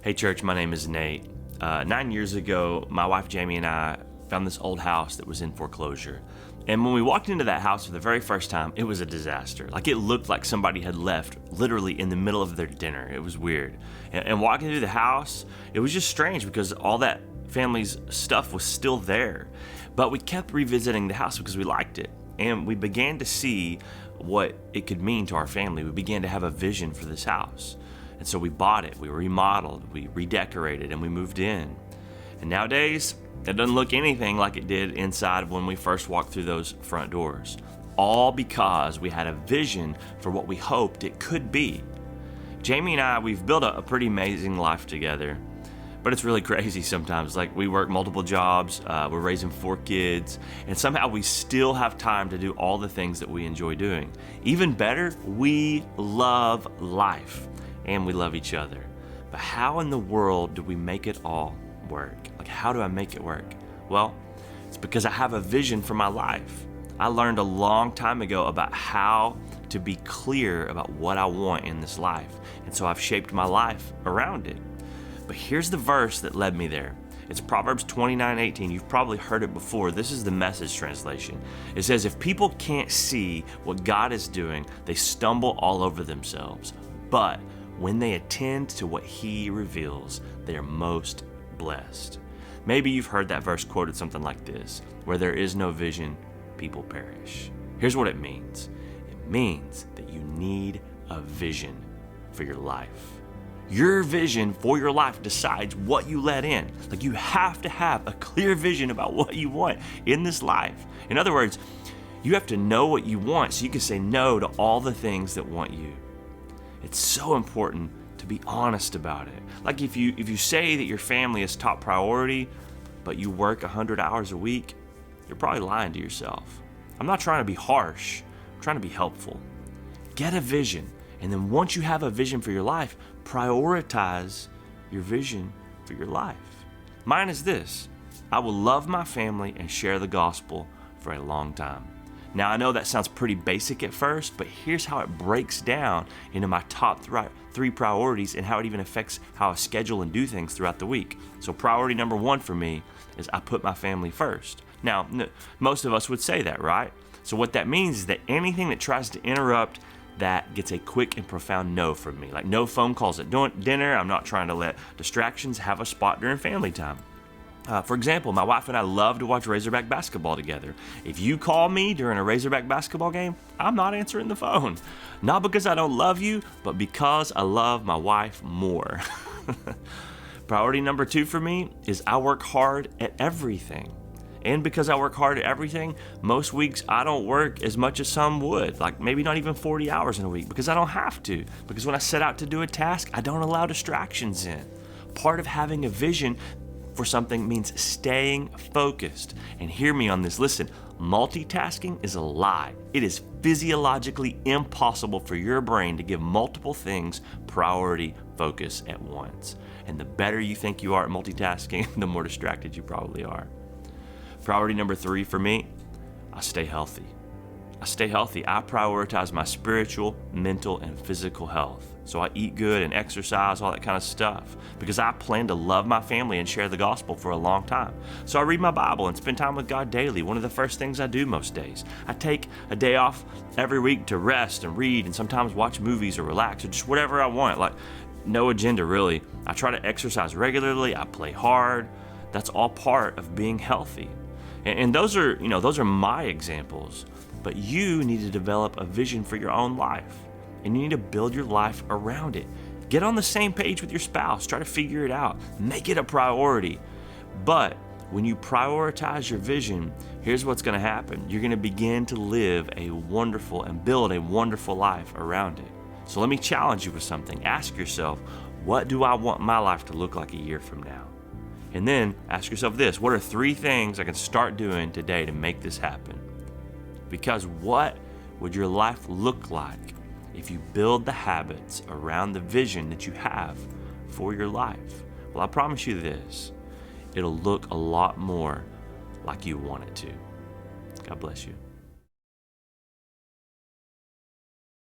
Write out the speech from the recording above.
Hey church, my name is Nate. 9 years ago, my wife Jamie and I found this old house that was in foreclosure. And when we walked into that house for the very first time, it was a disaster. Like, it looked like somebody had left literally in the middle of their dinner. It was weird. And walking through the house, it was just strange because all that family's stuff was still there. But we kept revisiting the house because we liked it. And we began to see what it could mean to our family. We began to have a vision for this house. And so we bought it, we remodeled, we redecorated, and we moved in. And nowadays, it doesn't look anything like it did inside when we first walked through those front doors. All because we had a vision for what we hoped it could be. Jamie and I, we've built a pretty amazing life together, but it's really crazy sometimes. Like, we work multiple jobs, we're raising 4 kids, and somehow we still have time to do all the things that we enjoy doing. Even better, we love life. And we love each other. But how in the world do we make it all work? Like, how do I make it work? Well, it's because I have a vision for my life. I learned a long time ago about how to be clear about what I want in this life. And so I've shaped my life around it. But here's the verse that led me there. It's Proverbs 29:18. You've probably heard it before. This is the Message translation. It says, if people can't see what God is doing, they stumble all over themselves. But when they attend to what He reveals, they are most blessed. Maybe you've heard that verse quoted something like this: where there is no vision, people perish. Here's what it means. It means that you need a vision for your life. Your vision for your life decides what you let in. Like, you have to have a clear vision about what you want in this life. In other words, you have to know what you want so you can say no to all the things that want you. It's so important to be honest about it. Like, if you say that your family is top priority, but you work 100 hours a week, you're probably lying to yourself. I'm not trying to be harsh. I'm trying to be helpful. Get a vision. And then once you have a vision for your life, prioritize your vision for your life. Mine is this: I will love my family and share the gospel for a long time. Now, I know that sounds pretty basic at first, but here's how it breaks down into my top 3 priorities and how it even affects how I schedule and do things throughout the week. So priority number 1 for me is I put my family first. Now, most of us would say that, right? So what that means is that anything that tries to interrupt that gets a quick and profound no from me. Like, no phone calls at dinner. I'm not trying to let distractions have a spot during family time. For example, my wife and I love to watch Razorback basketball together. If you call me during a Razorback basketball game, I'm not answering the phone. Not because I don't love you, but because I love my wife more. Priority number 2 for me is I work hard at everything. And because I work hard at everything, most weeks I don't work as much as some would, like maybe not even 40 hours in a week, because I don't have to. Because when I set out to do a task, I don't allow distractions in. Part of having a vision for something means staying focused. And hear me on this. Listen, multitasking is a lie. It is physiologically impossible for your brain to give multiple things priority focus at once. And the better you think you are at multitasking, the more distracted you probably are. Priority number 3 for me, I stay healthy. I stay healthy. I prioritize my spiritual, mental, and physical health. So I eat good and exercise, all that kind of stuff, because I plan to love my family and share the gospel for a long time. So I read my Bible and spend time with God daily. One of the first things I do most days. I take a day off every week to rest and read and sometimes watch movies or relax or just whatever I want. Like, no agenda really. I try to exercise regularly. I play hard. That's all part of being healthy. And those are my examples. But you need to develop a vision for your own life. And you need to build your life around it. Get on the same page with your spouse. Try to figure it out. Make it a priority. But when you prioritize your vision, here's what's going to happen. You're going to begin to live a wonderful and build a wonderful life around it. So let me challenge you with something. Ask yourself, what do I want my life to look like a year from now? And then ask yourself this: what are 3 things I can start doing today to make this happen? Because what would your life look like if you build the habits around the vision that you have for your life? Well, I promise you this: it'll look a lot more like you want it to. God bless you.